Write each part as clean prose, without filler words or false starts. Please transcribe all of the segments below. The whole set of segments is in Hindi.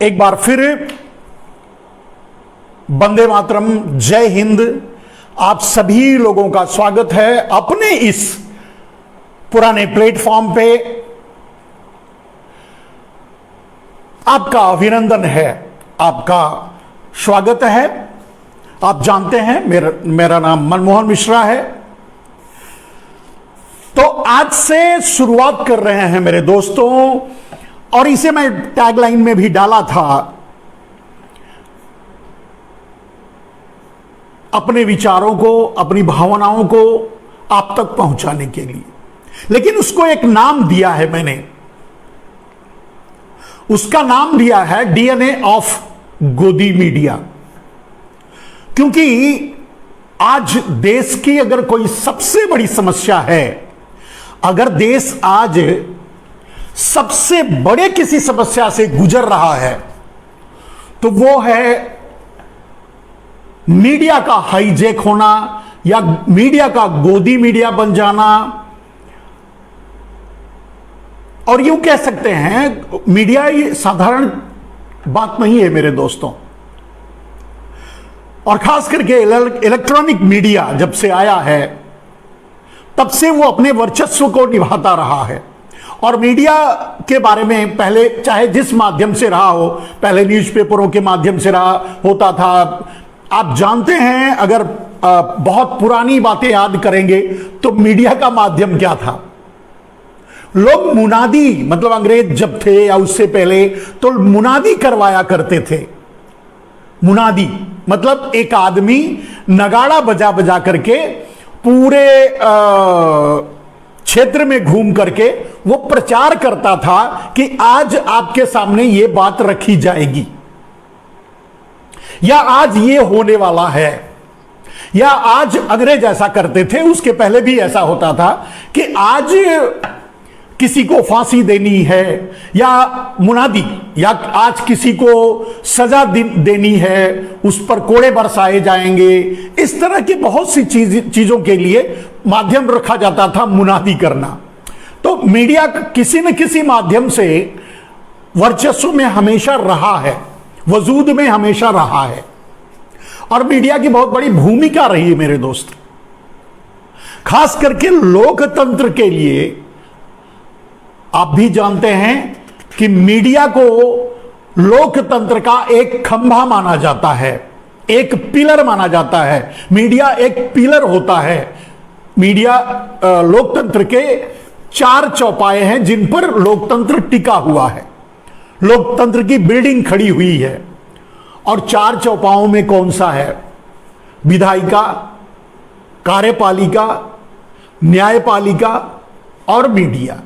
एक बार फिर वंदे मातरम, जय हिंद। आप सभी लोगों का स्वागत है अपने इस पुराने प्लेटफॉर्म पे। आपका अभिनंदन है, आपका स्वागत है। आप जानते हैं मेरा नाम मनमोहन मिश्रा है। तो आज से शुरुआत कर रहे हैं मेरे दोस्तों, और इसे मैं टैगलाइन में भी डाला था, अपने विचारों को, अपनी भावनाओं को आप तक पहुंचाने के लिए। लेकिन उसको एक नाम दिया है मैंने, उसका नाम दिया है डीएनए ऑफ गोदी मीडिया। क्योंकि आज देश की अगर कोई सबसे बड़ी समस्या है, अगर देश आज सबसे बड़े किसी समस्या से गुजर रहा है, तो वो है मीडिया का हाईजैक होना या मीडिया का गोदी मीडिया बन जाना। और यूं कह सकते हैं, मीडिया ये साधारण बात नहीं है मेरे दोस्तों। और खास करके इलेक्ट्रॉनिक मीडिया जब से आया है, तब से वो अपने वर्चस्व को निभाता रहा है। और मीडिया के बारे में पहले चाहे जिस माध्यम से रहा हो, पहले न्यूज़पेपरों के माध्यम से रहा होता था। आप जानते हैं, अगर बहुत पुरानी बातें याद करेंगे तो मीडिया का माध्यम क्या था। लोग मुनादी, मतलब अंग्रेज जब थे या उससे पहले, तो मुनादी करवाया करते थे। मुनादी मतलब एक आदमी नगाड़ा बजा बजा करके पूरे क्षेत्र में घूम करके वो प्रचार करता था कि आज आपके सामने ये बात रखी जाएगी, या आज ये होने वाला है, या आज अंग्रेज ऐसा करते थे, उसके पहले भी ऐसा होता था कि आज किसी को फांसी देनी है, या मुनादी, या आज किसी को सजा देनी है, उस पर कोड़े बरसाए जाएंगे। इस तरह की बहुत सी चीजों के लिए माध्यम रखा जाता था, मुनादी करना। तो मीडिया किसी न किसी माध्यम से वर्चस्व में हमेशा रहा है, वजूद में हमेशा रहा है। और मीडिया की बहुत बड़ी भूमिका रही है मेरे दोस्त, खास करके लोकतंत्र के लिए। आप भी जानते हैं कि मीडिया को लोकतंत्र का एक खंभा माना जाता है, एक पिलर माना जाता है। मीडिया एक पिलर होता है। मीडिया लोकतंत्र के चार चौपाए हैं जिन पर लोकतंत्र टिका हुआ है, लोकतंत्र की बिल्डिंग खड़ी हुई है। और चार चौपाओं में कौन सा है? विधायिका, कार्यपालिका, न्यायपालिका और मीडिया।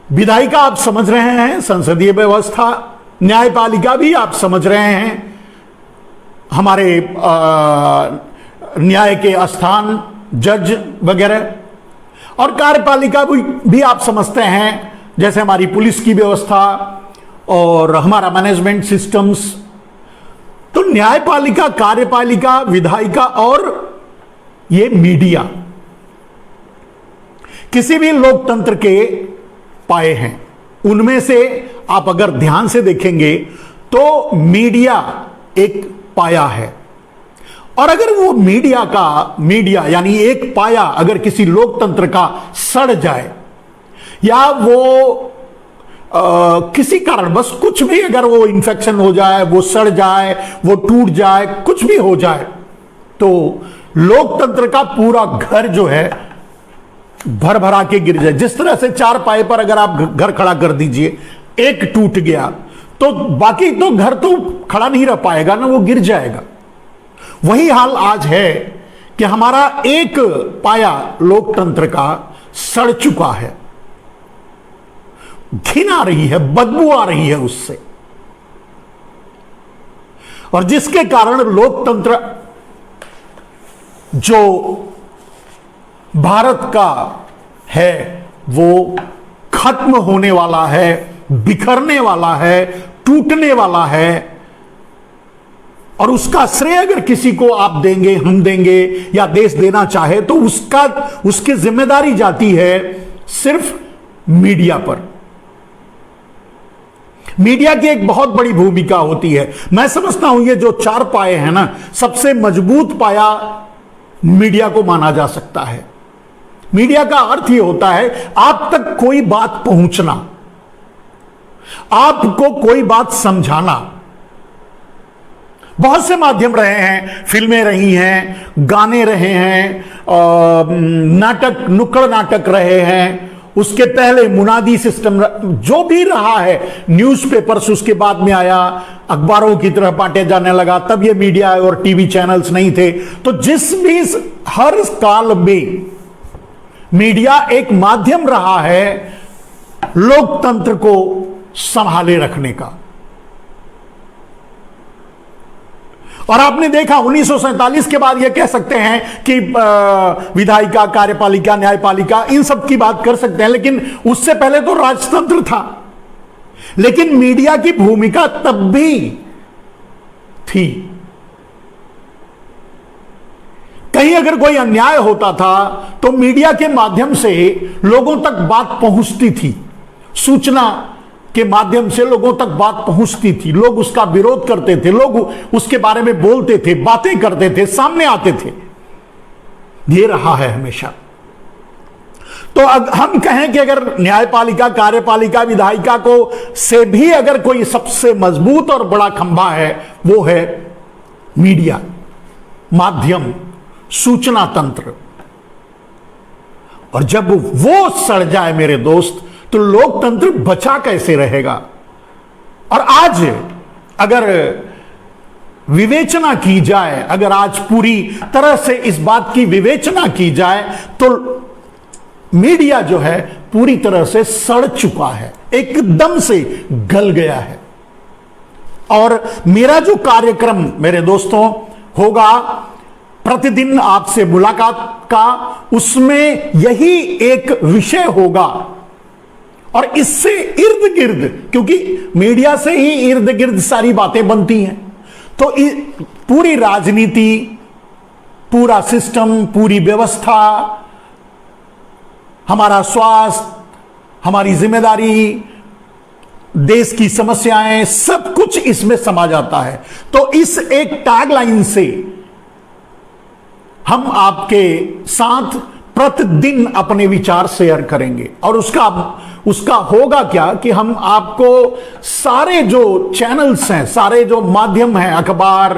विधायिका आप समझ रहे हैं, संसदीय व्यवस्था। न्यायपालिका भी आप समझ रहे हैं, हमारे न्याय के स्थान, जज वगैरह। और कार्यपालिका भी आप समझते हैं, जैसे हमारी पुलिस की व्यवस्था और हमारा मैनेजमेंट सिस्टम्स। तो न्यायपालिका, कार्यपालिका, विधायिका और ये मीडिया किसी भी लोकतंत्र के पाए हैं। उनमें से आप अगर ध्यान से देखेंगे तो मीडिया एक पाया है। और अगर वो मीडिया यानी एक पाया अगर किसी लोकतंत्र का सड़ जाए, या वो किसी कारण बस कुछ भी, अगर वो इन्फेक्शन हो जाए, वो सड़ जाए, वो टूट जाए, कुछ भी हो जाए, तो लोकतंत्र का पूरा घर जो है भर भरा के गिर जाए। जिस तरह से चार पाए पर अगर आप घर खड़ा कर दीजिए, एक टूट गया तो बाकी तो घर तो खड़ा नहीं रह पाएगा ना, वो गिर जाएगा। वही हाल आज है कि हमारा एक पाया लोकतंत्र का सड़ चुका है। घिन आ रही है, बदबू आ रही है उससे, और जिसके कारण लोकतंत्र जो भारत का है वो खत्म होने वाला है, बिखरने वाला है, टूटने वाला है। और उसका श्रेय अगर किसी को आप देंगे, हम देंगे, या देश देना चाहे, तो उसकी जिम्मेदारी जाती है सिर्फ मीडिया पर। मीडिया की एक बहुत बड़ी भूमिका होती है। मैं समझता हूं ये जो 4 पाए हैं ना, सबसे मजबूत पाया मीडिया को माना जा सकता है। मीडिया का अर्थ ये होता है आप तक कोई बात पहुंचना, आपको कोई बात समझाना। बहुत से माध्यम रहे हैं, फिल्में रही हैं, गाने रहे हैं, नाटक, नुक्कड़ नाटक रहे हैं, उसके पहले मुनादी सिस्टम, जो भी रहा है, न्यूज़पेपर्स उसके बाद में आया, अखबारों की तरह बांटे जाने लगा, तब ये मीडिया और टीवी चैनल्स नहीं थे। तो जिस भी हर काल में मीडिया एक माध्यम रहा है लोकतंत्र को संभाले रखने का। और आपने देखा 1947 के बाद यह कह सकते हैं कि विधायिका, कार्यपालिका, न्यायपालिका, इन सब की बात कर सकते हैं, लेकिन उससे पहले तो राजतंत्र था। लेकिन मीडिया की भूमिका तब भी थी। कहीं अगर कोई अन्याय होता था तो मीडिया के माध्यम से लोगों तक बात पहुंचती थी, सूचना के माध्यम से लोगों तक बात पहुंचती थी, लोग उसका विरोध करते थे, लोग उसके बारे में बोलते थे, बातें करते थे, सामने आते थे। ये रहा है हमेशा। तो हम कहें कि अगर न्यायपालिका, कार्यपालिका, विधायिका को से भी अगर कोई सबसे मजबूत और बड़ा खंभा है, वो है मीडिया, माध्यम, सूचना तंत्र। और जब वो सड़ जाए मेरे दोस्त, तो लोकतंत्र बचा कैसे रहेगा। और आज अगर विवेचना की जाए, अगर आज पूरी तरह से इस बात की विवेचना की जाए, तो मीडिया जो है पूरी तरह से सड़ चुका है, एकदम से गल गया है। और मेरा जो कार्यक्रम मेरे दोस्तों होगा प्रतिदिन आपसे मुलाकात का, उसमें यही एक विषय होगा। और इससे इर्द गिर्द, क्योंकि मीडिया से ही इर्द गिर्द सारी बातें बनती हैं, तो पूरी राजनीति, पूरा सिस्टम, पूरी व्यवस्था, हमारा स्वास्थ्य, हमारी जिम्मेदारी, देश की समस्याएं, सब कुछ इसमें समा जाता है। तो इस एक टैगलाइन से हम आपके साथ प्रतिदिन अपने विचार शेयर करेंगे। और उसका होगा क्या कि हम आपको सारे जो चैनल्स हैं, सारे जो माध्यम हैं, अखबार,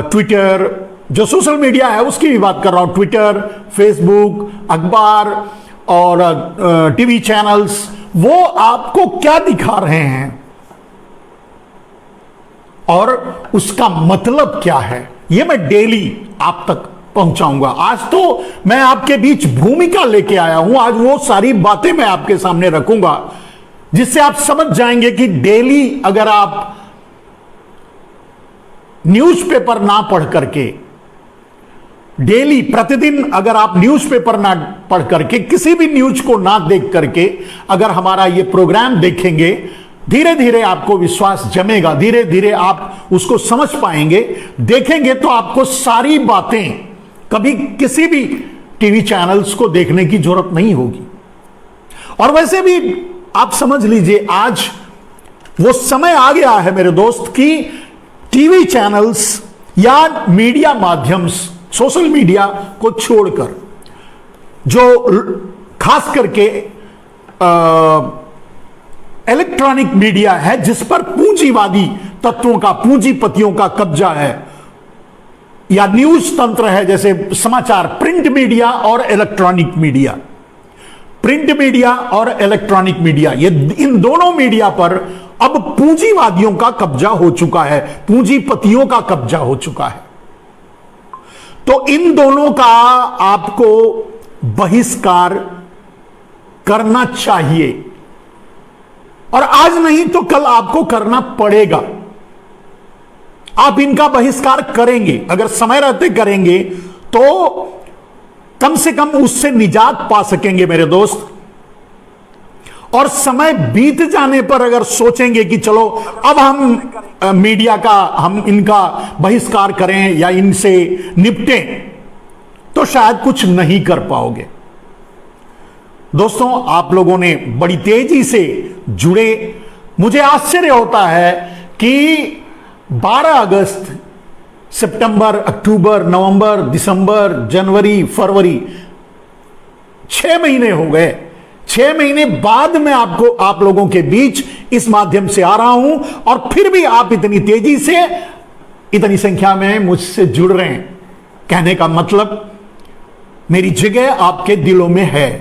ट्विटर, जो सोशल मीडिया है उसकी भी बात कर रहा हूं, ट्विटर, फेसबुक, अखबार और टीवी चैनल्स, वो आपको क्या दिखा रहे हैं और उसका मतलब क्या है, ये मैं डेली आप तक पहुंचाऊंगा। आज तो मैं आपके बीच भूमिका लेके आया हूं, आज वो सारी बातें मैं आपके सामने रखूंगा जिससे आप समझ जाएंगे कि डेली अगर आप न्यूज़पेपर ना पढ़ करके, डेली प्रतिदिन अगर आप न्यूज़पेपर ना पढ़ करके, किसी भी न्यूज़ को ना देख करके अगर हमारा ये प्रोग्राम देखेंगे, धीरे धीरे आपको विश्वास जमेगा, धीरे धीरे आप उसको समझ पाएंगे। देखेंगे तो आपको सारी बातें कभी किसी भी टीवी चैनल्स को देखने की जरूरत नहीं होगी। और वैसे भी आप समझ लीजिए, आज वो समय आ गया है मेरे दोस्त कि टीवी चैनल्स या मीडिया माध्यम, सोशल मीडिया को छोड़कर, जो खास करके इलेक्ट्रॉनिक मीडिया है, जिस पर पूंजीवादी तत्वों का, पूंजीपतियों का कब्जा है, या न्यूज तंत्र है, जैसे समाचार, प्रिंट मीडिया और इलेक्ट्रॉनिक मीडिया, प्रिंट मीडिया और इलेक्ट्रॉनिक मीडिया, ये इन दोनों मीडिया पर अब पूंजीवादियों का कब्जा हो चुका है, पूंजीपतियों का कब्जा हो चुका है। तो इन दोनों का आपको बहिष्कार करना चाहिए, और आज नहीं तो कल आपको करना पड़ेगा। आप इनका बहिष्कार करेंगे, अगर समय रहते करेंगे तो कम से कम उससे निजात पा सकेंगे मेरे दोस्त। और समय बीत जाने पर अगर सोचेंगे कि चलो अब हम मीडिया का, हम इनका बहिष्कार करें या इनसे निपटें, तो शायद कुछ नहीं कर पाओगे। दोस्तों, आप लोगों ने बड़ी तेजी से जुड़े, मुझे आश्चर्य होता है कि 12 अगस्त, सितंबर, अक्टूबर, नवंबर, दिसंबर, जनवरी, फरवरी, 6 महीने हो गए। 6 महीने बाद मैं आप लोगों के बीच इस माध्यम से आ रहा हूं और फिर भी आप इतनी तेजी से, इतनी संख्या में मुझसे जुड़ रहे हैं। कहने का मतलब मेरी जगह आपके दिलों में है,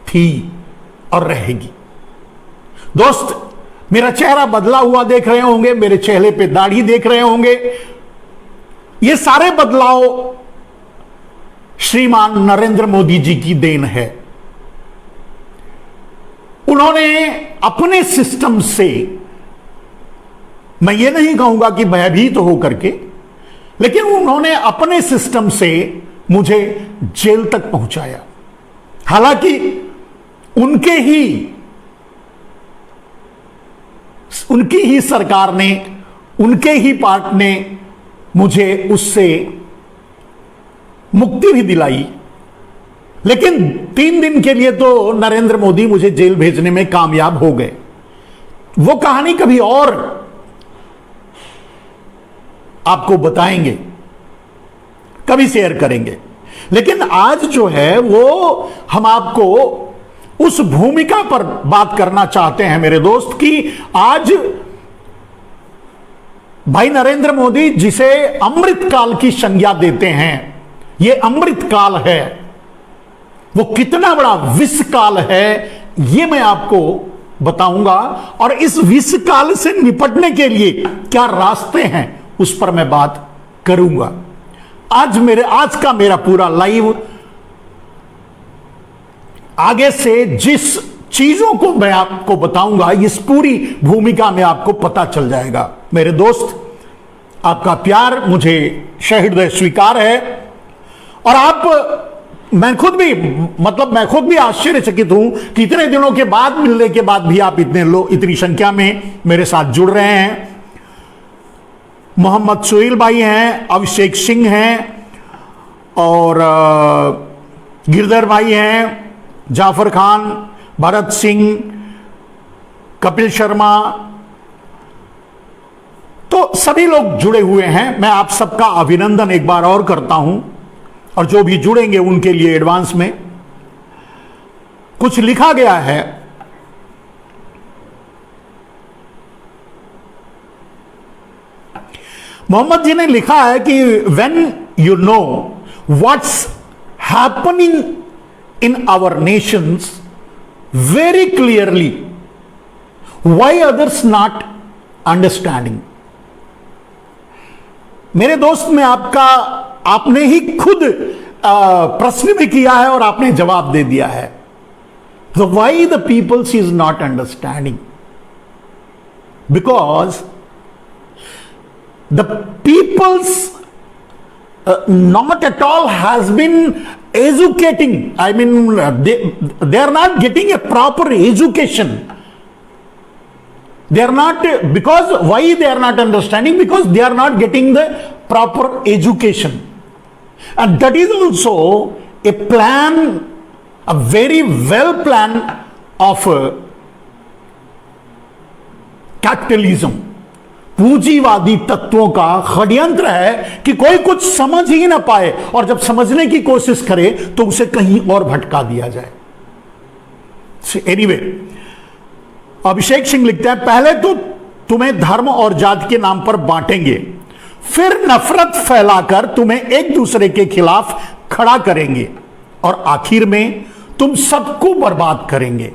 थी और रहेगी। दोस्त, मेरा चेहरा बदला हुआ देख रहे होंगे, मेरे चेहरे पे दाढ़ी देख रहे होंगे। ये सारे बदलाव श्रीमान नरेंद्र मोदी जी की देन है। उन्होंने अपने सिस्टम से, मैं ये नहीं कहूंगा कि भयभीत होकर के, लेकिन उन्होंने अपने सिस्टम से मुझे जेल तक पहुंचाया। हालांकि उनकी ही सरकार ने, उनके ही पार्ट ने मुझे उससे मुक्ति भी दिलाई। लेकिन 3 दिन के लिए तो नरेंद्र मोदी मुझे जेल भेजने में कामयाब हो गए। वो कहानी कभी और आपको बताएंगे, कभी शेयर करेंगे। लेकिन आज जो है वो हम आपको उस भूमिका पर बात करना चाहते हैं मेरे दोस्त, कि आज भाई नरेंद्र मोदी जिसे अमृत काल की संज्ञा देते हैं, ये अमृत काल है, वो कितना बड़ा विष काल है ये मैं आपको बताऊंगा। और इस विष काल से निपटने के लिए क्या रास्ते हैं उस पर मैं बात करूंगा। आज का मेरा पूरा लाइव, आगे से जिस चीजों को मैं आपको बताऊंगा, इस पूरी भूमिका में आपको पता चल जाएगा। मेरे दोस्त, आपका प्यार मुझे सहृदय स्वीकार है। और मैं खुद भी आश्चर्यचकित हूं कि इतने दिनों के बाद मिलने के बाद भी आप इतनी संख्या में मेरे साथ जुड़ रहे हैं। मोहम्मद सुहेल भाई हैं, अभिषेक सिंह हैं, और गिरधर भाई हैं, जाफर खान, भरत सिंह, कपिल शर्मा, तो सभी लोग जुड़े हुए हैं। मैं आप सबका अभिनंदन एक बार और करता हूं, और जो भी जुड़ेंगे उनके लिए एडवांस में। कुछ लिखा गया है, मोहम्मद जी ने लिखा है कि when you know what's happening in our nations very clearly, why others not understanding? मेरे दोस्त, में आपने ही खुद प्रश्न भी किया है और आपने जवाब दे दिया है। So why the peoples is not understanding? Because the peoples not at all has been educating. I mean, they are not getting a proper education. They are not, because why they are not understanding? Because they are not getting the proper education. And that is also a plan, a very well plan of capitalism. पूंजीवादी तत्वों का षड्यंत्र है कि कोई कुछ समझ ही ना पाए, और जब समझने की कोशिश करे तो उसे कहीं और भटका दिया जाए। एनीवे, अभिषेक सिंह लिखते हैं, पहले तो तुम्हें धर्म और जाति के नाम पर बांटेंगे, फिर नफरत फैलाकर तुम्हें एक दूसरे के खिलाफ खड़ा करेंगे, और आखिर में तुम सबको बर्बाद करेंगे।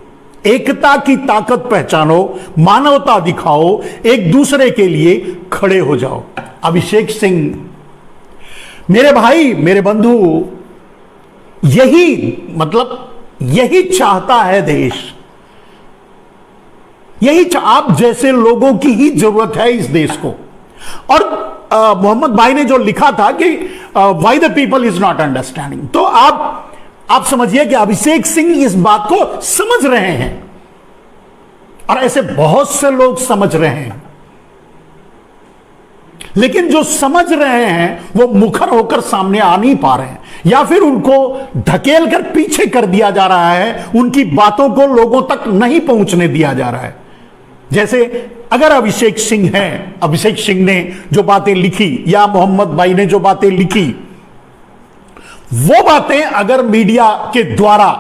एकता की ताकत पहचानो, मानवता दिखाओ, एक दूसरे के लिए खड़े हो जाओ। अभिषेक सिंह, मेरे भाई, मेरे बंधु, यही चाहता है देश। आप जैसे लोगों की ही जरूरत है इस देश को। और मोहम्मद भाई ने जो लिखा था कि why the people is not understanding, तो आप समझिए कि अभिषेक सिंह इस बात को समझ रहे हैं, और ऐसे बहुत से लोग समझ रहे हैं। लेकिन जो समझ रहे हैं वो मुखर होकर सामने आ नहीं पा रहे हैं, या फिर उनको धकेल कर पीछे कर दिया जा रहा है, उनकी बातों को लोगों तक नहीं पहुंचने दिया जा रहा है। जैसे अगर अभिषेक सिंह हैं, अभिषेक सिंह ने जो बातें लिखी या मोहम्मद भाई ने जो बातें लिखी, वो बातें अगर मीडिया के द्वारा,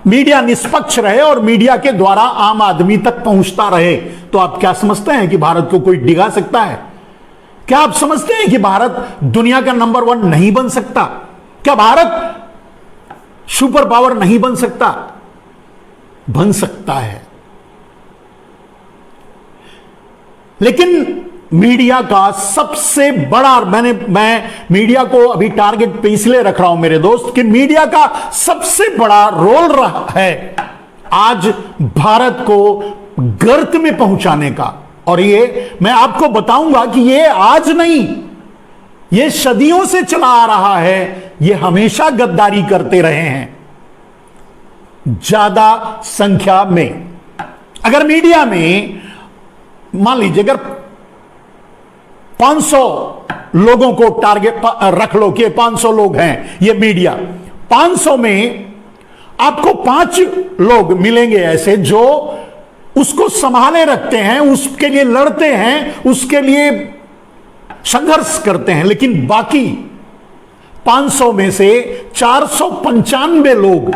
मीडिया निष्पक्ष रहे और मीडिया के द्वारा आम आदमी तक पहुंचता रहे, तो आप क्या समझते हैं कि भारत को कोई डिगा सकता है? क्या आप समझते हैं कि भारत दुनिया का नंबर 1 नहीं बन सकता? क्या भारत सुपर पावर नहीं बन सकता? बन सकता है। लेकिन मीडिया का सबसे बड़ा, मैं मीडिया को अभी टारगेट पे इसलिए रख रहा हूं मेरे दोस्त, कि मीडिया का सबसे बड़ा रोल रहा है आज भारत को गर्त में पहुंचाने का। और ये मैं आपको बताऊंगा कि ये आज नहीं, ये सदियों से चला आ रहा है। ये हमेशा गद्दारी करते रहे हैं ज्यादा संख्या में। अगर मीडिया में मान लीजिए अगर 500 लोगों को टारगेट रख लो कि 500 लोग हैं ये मीडिया, 500 में आपको 5 लोग मिलेंगे ऐसे जो उसको संभाले रखते हैं, उसके लिए लड़ते हैं, उसके लिए संघर्ष करते हैं। लेकिन बाकी 500 में से 495 लोग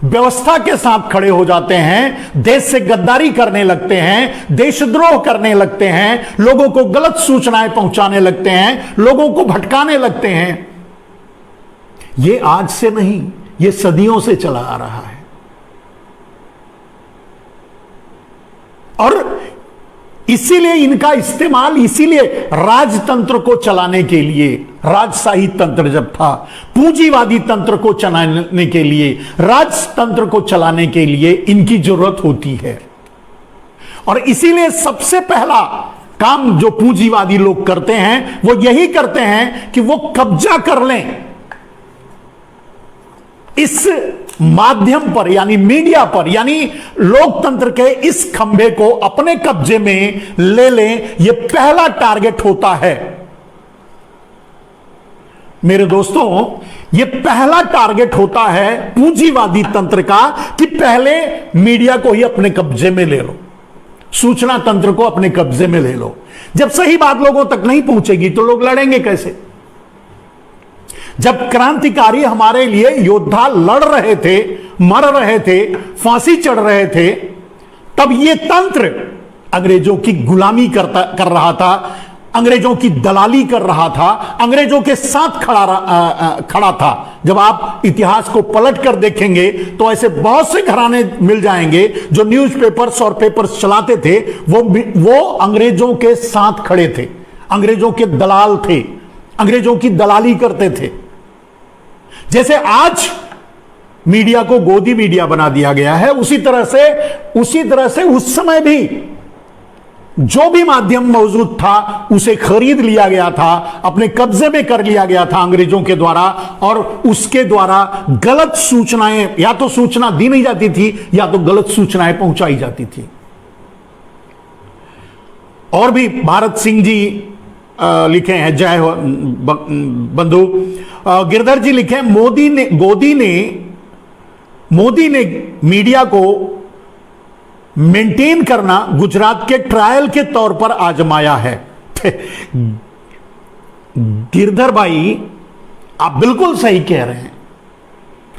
व्यवस्था के साथ खड़े हो जाते हैं, देश से गद्दारी करने लगते हैं, देशद्रोह करने लगते हैं, लोगों को गलत सूचनाएं पहुंचाने लगते हैं, लोगों को भटकाने लगते हैं। ये आज से नहीं, ये सदियों से चला आ रहा है। और इसीलिए इनका इस्तेमाल, इसीलिए राजतंत्र को चलाने के लिए, राजशाही तंत्र जब था, पूंजीवादी तंत्र को चलाने के लिए, राजतंत्र को चलाने के लिए इनकी जरूरत होती है। और इसीलिए सबसे पहला काम जो पूंजीवादी लोग करते हैं वो यही करते हैं कि वो कब्जा कर लें इस माध्यम पर, यानी मीडिया पर, यानी लोकतंत्र के इस खंभे को अपने कब्जे में ले लें। यह पहला टारगेट होता है मेरे दोस्तों, यह पहला टारगेट होता है पूंजीवादी तंत्र का कि पहले मीडिया को ही अपने कब्जे में ले लो, सूचना तंत्र को अपने कब्जे में ले लो। जब सही बात लोगों तक नहीं पहुंचेगी तो लोग लड़ेंगे कैसे? जब क्रांतिकारी हमारे लिए योद्धा लड़ रहे थे, मर रहे थे, फांसी चढ़ रहे थे, तब यह तंत्र अंग्रेजों की गुलामी कर रहा था, अंग्रेजों की दलाली कर रहा था, अंग्रेजों के साथ खड़ा था। जब आप इतिहास को पलट कर देखेंगे तो ऐसे बहुत से घराने मिल जाएंगे जो न्यूज़पेपर्स और पेपर्स चलाते थे, वो अंग्रेजों के साथ खड़े थे, अंग्रेजों के दलाल थे, अंग्रेजों की दलाली करते थे। जैसे आज मीडिया को गोदी मीडिया बना दिया गया है, उसी तरह से उस समय भी जो भी माध्यम मौजूद था उसे खरीद लिया गया था, अपने कब्जे में कर लिया गया था अंग्रेजों के द्वारा, और उसके द्वारा गलत सूचनाएं, या तो सूचना दी नहीं जाती थी या तो गलत सूचनाएं पहुंचाई जाती थी। और भी भारत सिंह जी लिखे हैं, जय हो बंधु, गिरधर जी लिखे, मोदी ने मीडिया को मेंटेन करना गुजरात के ट्रायल के तौर पर आजमाया है। गिरधर भाई आप बिल्कुल सही कह रहे हैं,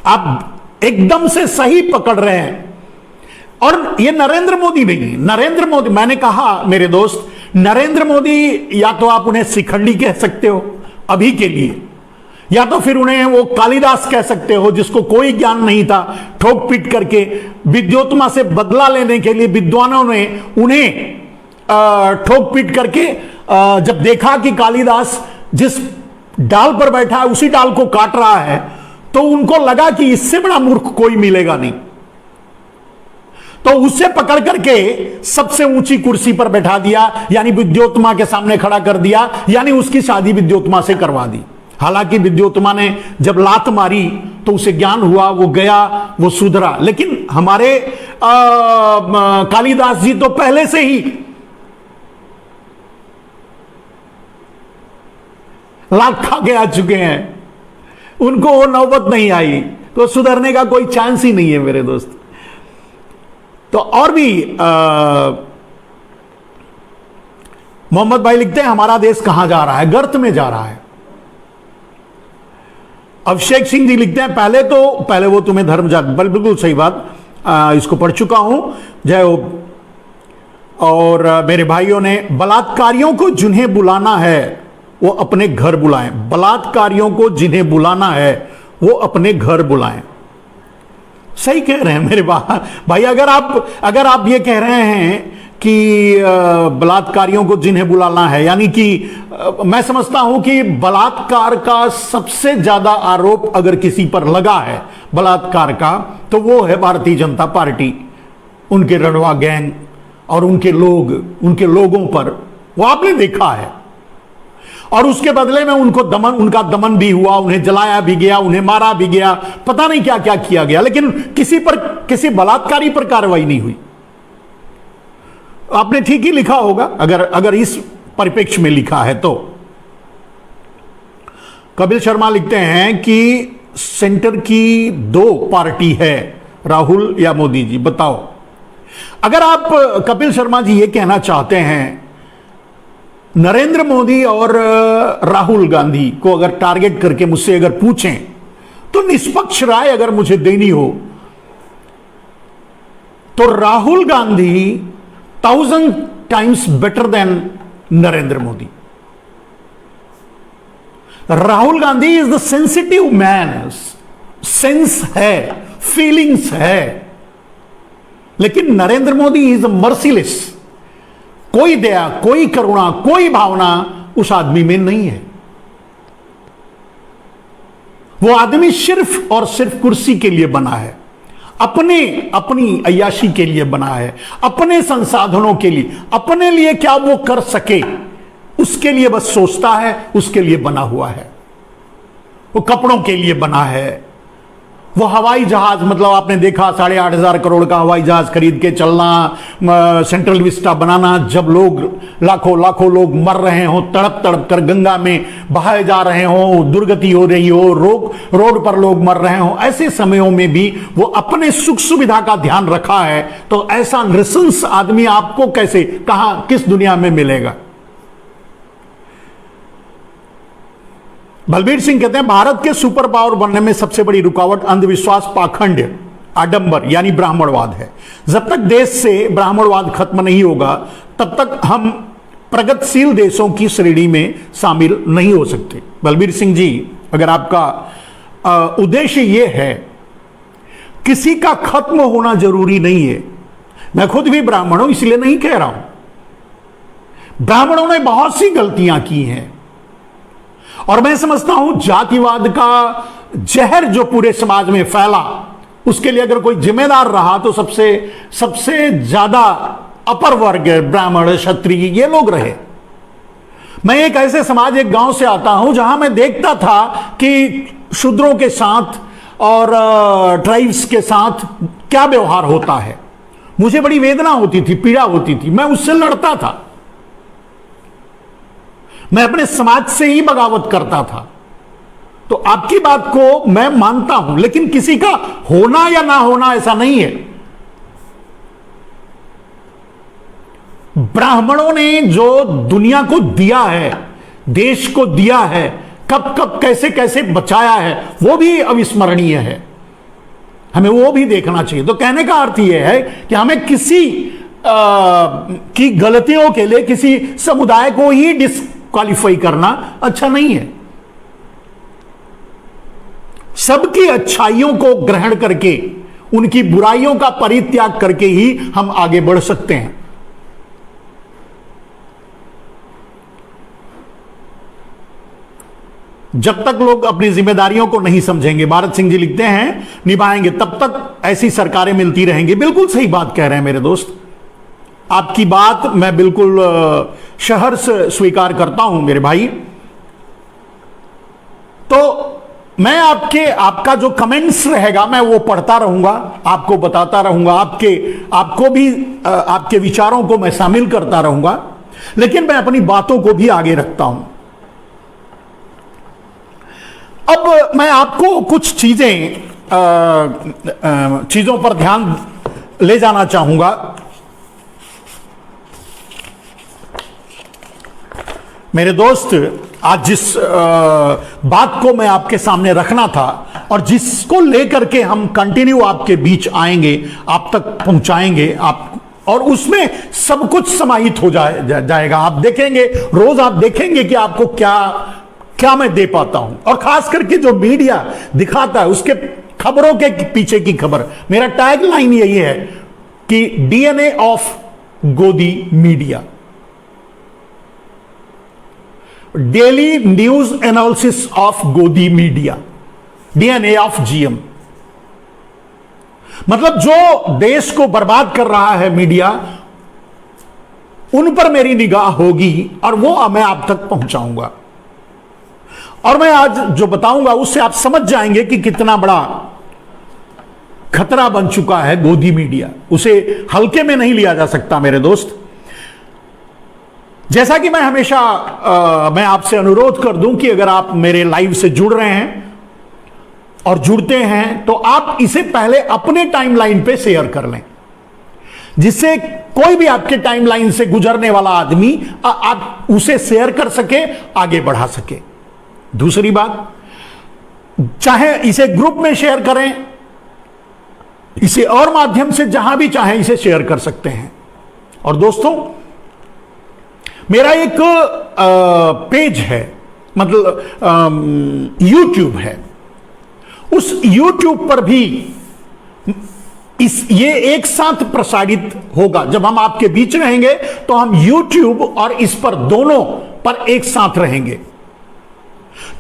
आप एकदम से सही पकड़ रहे हैं। और ये नरेंद्र मोदी नहीं, नरेंद्र मोदी, मैंने कहा मेरे दोस्त, नरेंद्र मोदी या तो आप उन्हें शिखंडी कह सकते हो अभी के लिए, या तो फिर उन्हें वो कालिदास कह सकते हो जिसको कोई ज्ञान नहीं था, ठोक पीट करके विद्योत्मा से बदला लेने के लिए विद्वानों ने उन्हें ठोक पीट करके जब देखा कि कालिदास जिस डाल पर बैठा है उसी डाल को काट रहा है, तो उनको लगा कि इससे बड़ा मूर्ख कोई मिलेगा नहीं, तो उसे पकड़ करके सबसे ऊंची कुर्सी पर बैठा दिया, यानी विद्योत्मा के सामने खड़ा कर दिया, यानी उसकी शादी विद्योत्मा से करवा दी। हालांकि विद्योत्मा ने जब लात मारी तो उसे ज्ञान हुआ, वो गया, वो सुधरा। लेकिन हमारे कालिदास जी तो पहले से ही लात खा के आ चुके हैं, उनको वो नौबत नहीं आई, तो सुधरने का कोई चांस ही नहीं है मेरे दोस्त। तो और भी मोहम्मद भाई लिखते हैं हमारा देश कहां जा रहा है, गर्त में जा रहा है। अभिषेक सिंह जी लिखते हैं पहले वो तुम्हें धर्म जात, बिल्कुल सही बात, इसको पढ़ चुका हूं, जय हो। और मेरे भाइयों ने बलात्कारियों को जिन्हें बुलाना है वो अपने घर बुलाएं, बलात्कारियों को जिन्हें बुलाना है वो अपने घर बुलाएं। सही कह रहे हैं मेरे भाई, अगर आप ये कह रहे हैं कि बलात्कारियों को जिन्हें बुलाना है, यानी कि मैं समझता हूं कि बलात्कार का सबसे ज्यादा आरोप अगर किसी पर लगा है बलात्कार का, तो वो है भारतीय जनता पार्टी, उनके रड़वा गैंग और उनके लोगों पर, वो आपने देखा है। और उसके बदले में उनका दमन भी हुआ, उन्हें जलाया भी गया, उन्हें मारा भी गया, पता नहीं क्या क्या किया गया, लेकिन किसी बलात्कारी पर कार्रवाई नहीं हुई। आपने ठीक ही लिखा होगा अगर इस परिप्रेक्ष्य में लिखा है तो। कपिल शर्मा लिखते हैं कि सेंटर की 2 पार्टी है, राहुल या मोदी जी, बताओ। अगर आप कपिल शर्मा जी ये कहना चाहते हैं नरेंद्र मोदी और राहुल गांधी को अगर टारगेट करके मुझसे अगर पूछें, तो निष्पक्ष राय अगर मुझे देनी हो तो Rahul Gandhi 1000 times better than Narendra Modi. Rahul Gandhi is the sensitive man, sense है, फीलिंग्स है, लेकिन नरेंद्र मोदी इज मर्सीलेस। कोई दया, कोई करुणा, कोई भावना उस आदमी में नहीं है। वो आदमी सिर्फ और सिर्फ कुर्सी के लिए बना है, अपनी अय्याशी के लिए बना है, अपने संसाधनों के लिए, अपने लिए क्या वो कर सके उसके लिए बस सोचता है, उसके लिए बना हुआ है। वो कपड़ों के लिए बना है, वो हवाई जहाज, मतलब आपने देखा 8,500 करोड़ का हवाई जहाज खरीद के चलना, सेंट्रल विस्टा बनाना, जब लोग लाखों लोग मर रहे हो, तड़प तड़प कर गंगा में बहाए जा रहे हो, दुर्गति हो रही हो, रोड पर लोग मर रहे हो, ऐसे समयों में भी वो अपने सुख सुविधा का ध्यान रखा है। तो ऐसा नृशंस आदमी आपको कैसे, कहां, किस दुनिया में मिलेगा? बलबीर सिंह कहते हैं भारत के सुपर पावर बनने में सबसे बड़ी रुकावट अंधविश्वास, पाखंड, आडंबर यानी ब्राह्मणवाद है। जब तक देश से ब्राह्मणवाद खत्म नहीं होगा तब तक हम प्रगतिशील देशों की श्रेणी में शामिल नहीं हो सकते। बलबीर सिंह जी, अगर आपका उद्देश्य यह है, किसी का खत्म होना जरूरी नहीं है। मैं खुद भी ब्राह्मण हूं, इसलिए नहीं कह रहा हूं। ब्राह्मणों ने बहुत सी गलतियां की हैं और मैं समझता हूं जातिवाद का जहर जो पूरे समाज में फैला, उसके लिए अगर कोई जिम्मेदार रहा तो सबसे ज्यादा अपर वर्ग, ब्राह्मण, क्षत्रिय, ये लोग रहे। मैं एक ऐसे समाज, एक गांव से आता हूं जहां मैं देखता था कि शूद्रों के साथ और ट्राइब्स के साथ क्या व्यवहार होता है। मुझे बड़ी वेदना होती थी, पीड़ा होती थी, मैं उससे लड़ता था, मैं अपने समाज से ही बगावत करता था। तो आपकी बात को मैं मानता हूं, लेकिन किसी का होना या ना होना ऐसा नहीं है। ब्राह्मणों ने जो दुनिया को दिया है, देश को दिया है, कब कब कैसे कैसे बचाया है, वो भी अविस्मरणीय है। हमें वो भी देखना चाहिए। तो कहने का अर्थ यह है कि हमें किसी की गलतियों के लिए किसी समुदाय को ही डिस्क्वालीफाई करना अच्छा नहीं है। सबकी अच्छाइयों को ग्रहण करके, उनकी बुराइयों का परित्याग करके ही हम आगे बढ़ सकते हैं। जब तक लोग अपनी जिम्मेदारियों को नहीं समझेंगे, भारत सिंह जी लिखते हैं, निभाएंगे, तब तक ऐसी सरकारें मिलती रहेंगी। बिल्कुल सही बात कह रहे हैं मेरे दोस्त, आपकी बात मैं बिल्कुल सहर्ष स्वीकार करता हूं मेरे भाई। तो मैं आपका जो कमेंट्स रहेगा मैं वो पढ़ता रहूंगा, आपको बताता रहूंगा, आपको भी आपके विचारों को मैं शामिल करता रहूंगा, लेकिन मैं अपनी बातों को भी आगे रखता हूं। अब मैं आपको कुछ चीजों पर ध्यान ले जाना चाहूंगा। मेरे दोस्त, आज जिस बात को मैं आपके सामने रखना था और जिसको लेकर के हम कंटिन्यू आपके बीच आएंगे, आप तक पहुंचाएंगे, आप और उसमें सब कुछ समाहित हो जाएगा। आप देखेंगे, रोज आप देखेंगे कि आपको क्या क्या मैं दे पाता हूं। और खास करके जो मीडिया दिखाता है उसके खबरों के पीछे की खबर। मेरा टैग लाइन यही है कि डीएनए ऑफ गोदी media, daily news analysis of गोदी मीडिया, डीएनए ऑफ जीएम। मतलब जो देश को बर्बाद कर रहा है मीडिया, उन पर मेरी निगाह होगी और वो मैं आप तक पहुंचाऊंगा। और मैं आज जो बताऊंगा उससे आप समझ जाएंगे कि कितना बड़ा खतरा बन चुका है गोदी मीडिया। उसे हल्के में नहीं लिया जा सकता मेरे दोस्त। जैसा कि मैं हमेशा मैं आपसे अनुरोध कर दूं कि अगर आप मेरे लाइव से जुड़ रहे हैं और जुड़ते हैं तो आप इसे पहले अपने टाइमलाइन पे शेयर कर लें, जिससे कोई भी आपके टाइमलाइन से गुजरने वाला आदमी आप उसे शेयर कर सके, आगे बढ़ा सके। दूसरी बात, चाहे इसे ग्रुप में शेयर करें, इसे और माध्यम से जहां भी चाहे इसे शेयर कर सकते हैं। और दोस्तों, मेरा एक पेज है, मतलब यूट्यूब है। उस यूट्यूब पर भी ये एक साथ प्रसारित होगा। जब हम आपके बीच रहेंगे तो हम यूट्यूब और इस पर दोनों पर एक साथ रहेंगे।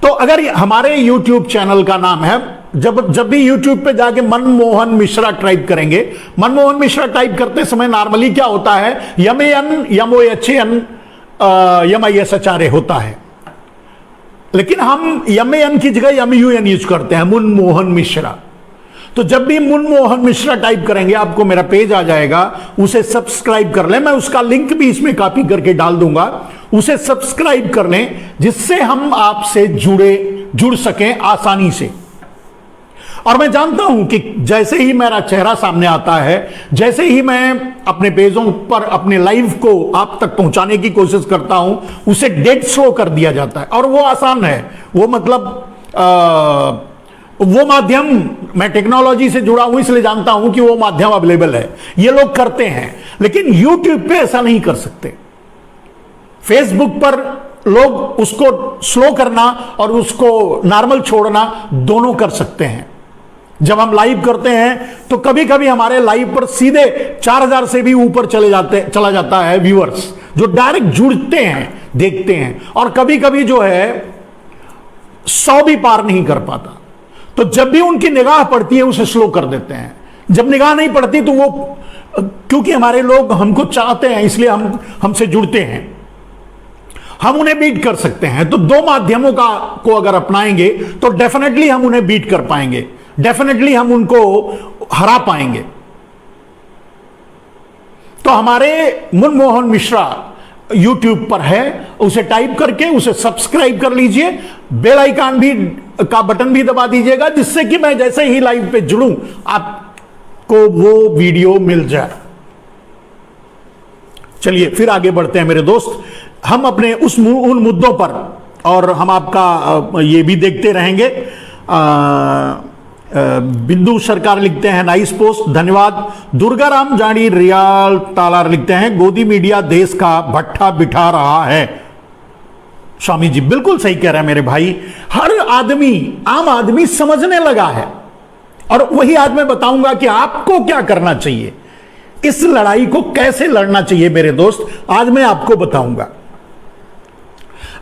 तो अगर हमारे यूट्यूब चैनल का नाम है, जब भी यूट्यूब पे जाके मनमोहन मिश्रा टाइप करेंगे, मनमोहन मिश्रा टाइप करते समय नॉर्मली क्या होता है, YMAN MISHRA होता है, लेकिन हम MAN की जगह MUN यूज करते हैं, मनमोहन मिश्रा। तो जब भी मनमोहन मिश्रा टाइप करेंगे आपको मेरा पेज आ जाएगा, उसे सब्सक्राइब कर लें। मैं उसका लिंक भी इसमें कॉपी करके डाल दूंगा, उसे सब्सक्राइब कर लें, जिससे हम आपसे जुड़ सकें आसानी से। और मैं जानता हूं कि जैसे ही मेरा चेहरा सामने आता है, जैसे ही मैं अपने पेजों पर अपने लाइव को आप तक पहुंचाने की कोशिश करता हूं, उसे डेड स्लो कर दिया जाता है। और वो आसान है, वो मतलब वो माध्यम, मैं टेक्नोलॉजी से जुड़ा हूं इसलिए जानता हूं कि वो माध्यम अवेलेबल है, ये लोग करते हैं। लेकिन यूट्यूब पे ऐसा नहीं कर सकते। फेसबुक पर लोग उसको स्लो करना और उसको नॉर्मल छोड़ना दोनों कर सकते हैं। जब हम लाइव करते हैं तो कभी कभी हमारे लाइव पर सीधे 4000 से भी ऊपर चला जाता है व्यूअर्स, जो डायरेक्ट जुड़ते हैं, देखते हैं। और कभी कभी जो है 100 भी पार नहीं कर पाता। तो जब भी उनकी निगाह पड़ती है उसे स्लो कर देते हैं। जब निगाह नहीं पड़ती तो वो, क्योंकि हमारे लोग हमको चाहते हैं इसलिए हमसे जुड़ते हैं, हम उन्हें बीट कर सकते हैं। तो दो माध्यमों को अगर अपनाएंगे तो डेफिनेटली हम उन्हें बीट कर पाएंगे, डेफिनेटली हम उनको हरा पाएंगे। तो हमारे मनमोहन मिश्रा यूट्यूब पर है, उसे टाइप करके उसे सब्सक्राइब कर लीजिए, बेल आइकन भी का बटन भी दबा दीजिएगा, जिससे कि मैं जैसे ही लाइव पे जुड़ूं आपको वो वीडियो मिल जाए। चलिए फिर आगे बढ़ते हैं मेरे दोस्त। हम अपने उन मुद्दों पर, और हम आपका ये भी देखते रहेंगे। बिंदु सरकार लिखते हैं नाइस पोस्ट, धन्यवाद। दुर्गाराम जानी रियाल तालार लिखते हैं गोदी मीडिया देश का भट्ठा बिठा रहा है। स्वामी जी बिल्कुल सही कह रहे हैं मेरे भाई। हर आदमी, आम आदमी समझने लगा है, और वही आज मैं बताऊंगा कि आपको क्या करना चाहिए, इस लड़ाई को कैसे लड़ना चाहिए मेरे दोस्त, आज मैं आपको बताऊंगा।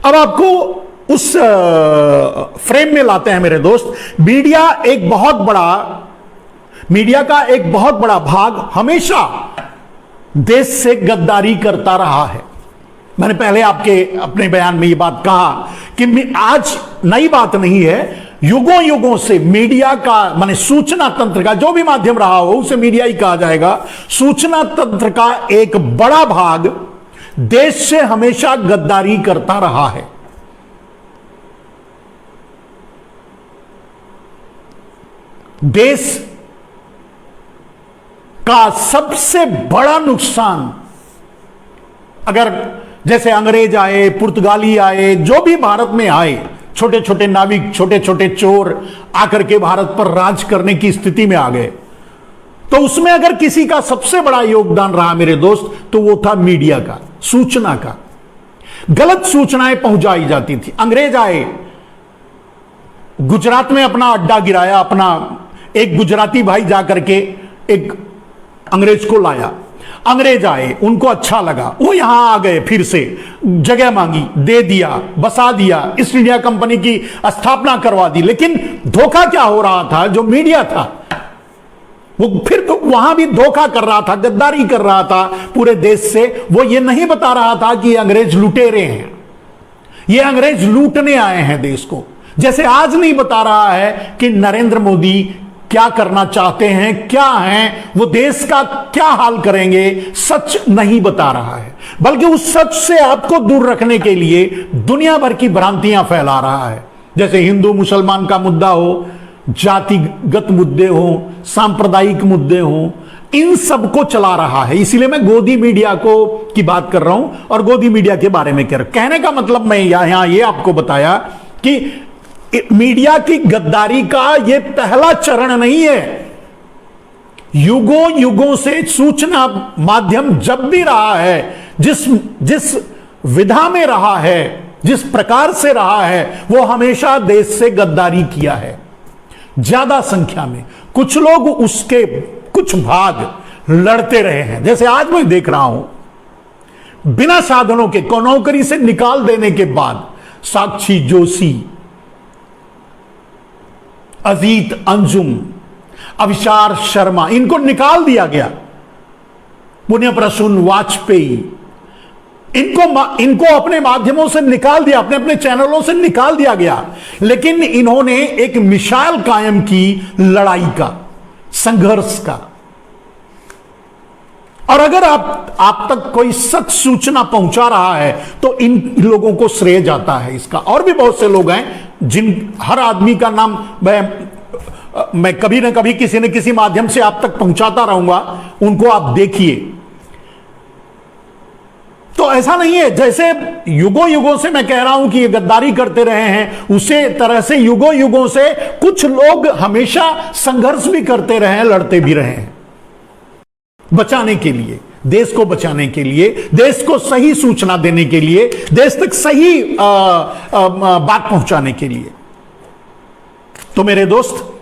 अब आपको उस फ्रेम में लाते हैं मेरे दोस्त। मीडिया का एक बहुत बड़ा भाग हमेशा देश से गद्दारी करता रहा है। मैंने पहले अपने बयान में ये बात कहा कि आज नई बात नहीं है, युगों युगों से मीडिया का, माने सूचना तंत्र का, जो भी माध्यम रहा हो उसे मीडिया ही कहा जाएगा, सूचना तंत्र का एक बड़ा भाग देश से हमेशा गद्दारी करता रहा है। देश का सबसे बड़ा नुकसान, अगर जैसे अंग्रेज आए, पुर्तगाली आए, जो भी भारत में आए, छोटे छोटे नाविक, छोटे छोटे चोर आकर के भारत पर राज करने की स्थिति में आ गए, तो उसमें अगर किसी का सबसे बड़ा योगदान रहा मेरे दोस्त, तो वो था मीडिया का, सूचना का। गलत सूचनाएं पहुंचाई जाती थी। अंग्रेज आए, गुजरात में अपना अड्डा गिराया, अपना एक गुजराती भाई जाकर के एक अंग्रेज को लाया। अंग्रेज आए, उनको अच्छा लगा, वो यहां आ गए, फिर से जगह मांगी, दे दिया, बसा दिया, ईस्ट इंडिया कंपनी की स्थापना करवा दी। लेकिन धोखा क्या हो रहा था, जो मीडिया था वो फिर तो वहां भी धोखा कर रहा था, गद्दारी कर रहा था पूरे देश से। वो ये नहीं बता रहा था कि अंग्रेज लुटेरे हैं, ये अंग्रेज लूटने आए हैं देश को। जैसे आज नहीं बता रहा है कि नरेंद्र मोदी क्या करना चाहते हैं, क्या हैं, वो देश का क्या हाल करेंगे, सच नहीं बता रहा है, बल्कि उस सच से आपको दूर रखने के लिए दुनिया भर की भ्रांतियां फैला रहा है। जैसे हिंदू मुसलमान का मुद्दा हो, जातिगत मुद्दे हो, सांप्रदायिक मुद्दे हो, इन सब को चला रहा है। इसीलिए मैं गोदी मीडिया को की बात कर रहा हूं और गोदी मीडिया के बारे में कह रहा हूं। कहने का मतलब मैं यहां ये आपको बताया कि मीडिया की गद्दारी का यह पहला चरण नहीं है। युगों युगों से सूचना माध्यम जब भी रहा है, जिस विधा में रहा है, जिस प्रकार से रहा है, वो हमेशा देश से गद्दारी किया है, ज्यादा संख्या में। कुछ लोग उसके कुछ भाग लड़ते रहे हैं। जैसे आज मैं देख रहा हूं, बिना साधनों के नौकरी से निकाल देने के बाद साक्षी जोशी, अजीत अंजुम, अविशार शर्मा, इनको निकाल दिया गया। पुण्य प्रसून वाजपेयी, इनको अपने माध्यमों से निकाल दिया, अपने अपने चैनलों से निकाल दिया गया। लेकिन इन्होंने एक मिसाल कायम की लड़ाई का, संघर्ष का। और अगर आप तक कोई सच सूचना पहुंचा रहा है तो इन लोगों को श्रेय जाता है इसका। और भी बहुत से लोग हैं जिन हर आदमी का नाम मैं कभी ना कभी किसी न किसी माध्यम से आप तक पहुंचाता रहूंगा, उनको आप देखिए। तो ऐसा नहीं है जैसे युगों युगों से मैं कह रहा हूं कि ये गद्दारी करते रहे हैं, उसे तरह से युगों युगों से कुछ लोग हमेशा संघर्ष भी करते रहे हैं, लड़ते भी रहे हैं, बचाने के लिए, देश को बचाने के लिए, देश को सही सूचना देने के लिए, देश तक सही बात पहुंचाने के लिए। तो मेरे दोस्त,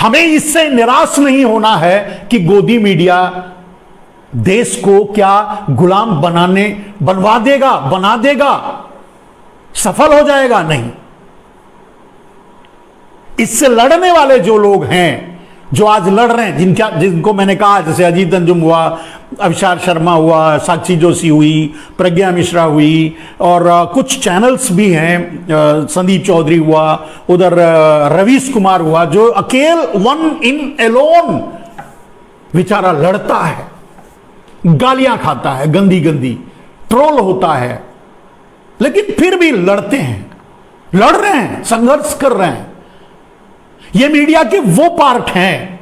हमें इससे निराश नहीं होना है कि गोदी मीडिया देश को क्या गुलाम बनवा देगा, बना देगा, सफल हो जाएगा। नहीं, इससे लड़ने वाले जो लोग हैं, जो आज लड़ रहे हैं, जिनको मैंने कहा, जैसे अजीत अंजुम हुआ, अविशार शर्मा हुआ, साक्षी जोशी हुई, प्रज्ञा मिश्रा हुई, और कुछ चैनल्स भी हैं, संदीप चौधरी हुआ, उधर रवीश कुमार हुआ, जो अकेल वन इन एलोन बेचारा लड़ता है, गालियां खाता है, गंदी गंदी ट्रोल होता है, लेकिन फिर भी लड़ते हैं, लड़ रहे हैं, संघर्ष कर रहे हैं। ये मीडिया के वो पार्ट हैं।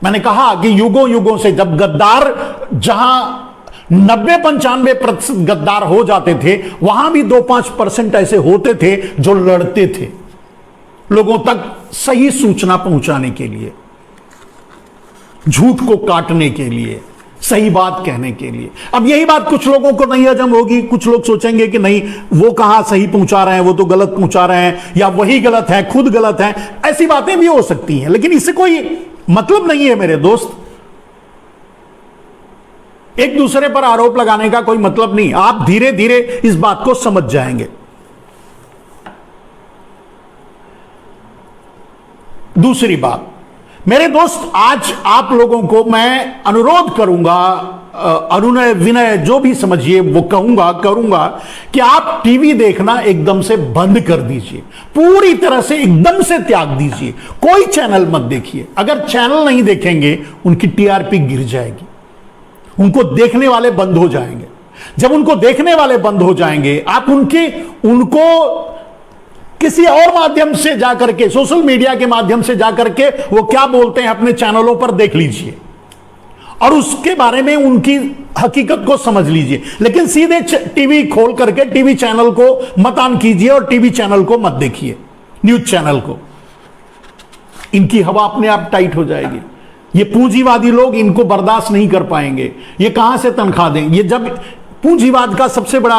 मैंने कहा कि युगों युगों से जब गद्दार, जहां 90-95% गद्दार हो जाते थे, वहां भी 2-5% ऐसे होते थे जो लड़ते थे लोगों तक सही सूचना पहुंचाने के लिए, झूठ को काटने के लिए, सही बात कहने के लिए। अब यही बात कुछ लोगों को नहीं हजम होगी। कुछ लोग सोचेंगे कि नहीं, वो कहां सही पहुंचा रहे हैं, वो तो गलत पहुंचा रहे हैं, या वही गलत है, खुद गलत है। ऐसी बातें भी हो सकती हैं, लेकिन इससे कोई मतलब नहीं है मेरे दोस्त। एक दूसरे पर आरोप लगाने का कोई मतलब नहीं। आप धीरे धीरे इस बात को समझ जाएंगे। दूसरी बात, मेरे दोस्त, आज आप लोगों को मैं अनुरोध करूंगा, अनुनय विनय जो भी समझिए वो करूंगा कि आप टीवी देखना एकदम से बंद कर दीजिए, पूरी तरह से एकदम से त्याग दीजिए। कोई चैनल मत देखिए। अगर चैनल नहीं देखेंगे, उनकी टीआरपी गिर जाएगी, उनको देखने वाले बंद हो जाएंगे। जब उनको देखने वाले बंद हो जाएंगे, आप उनको किसी और माध्यम से जाकर के, सोशल मीडिया के माध्यम से जाकर के वो क्या बोलते हैं अपने चैनलों पर देख लीजिए। और उसके बारे में उनकी हकीकत को समझ लीजिए, लेकिन सीधे टीवी खोल करके टीवी चैनल को मत ऑन कीजिए और टीवी चैनल को मत देखिए, न्यूज चैनल को। इनकी हवा अपने आप टाइट हो जाएगी। ये पूंजीवादी लोग इनको बर्दाश्त नहीं कर पाएंगे। ये कहां से तनख्वाह देंगे? ये जब पूंजीवाद का सबसे बड़ा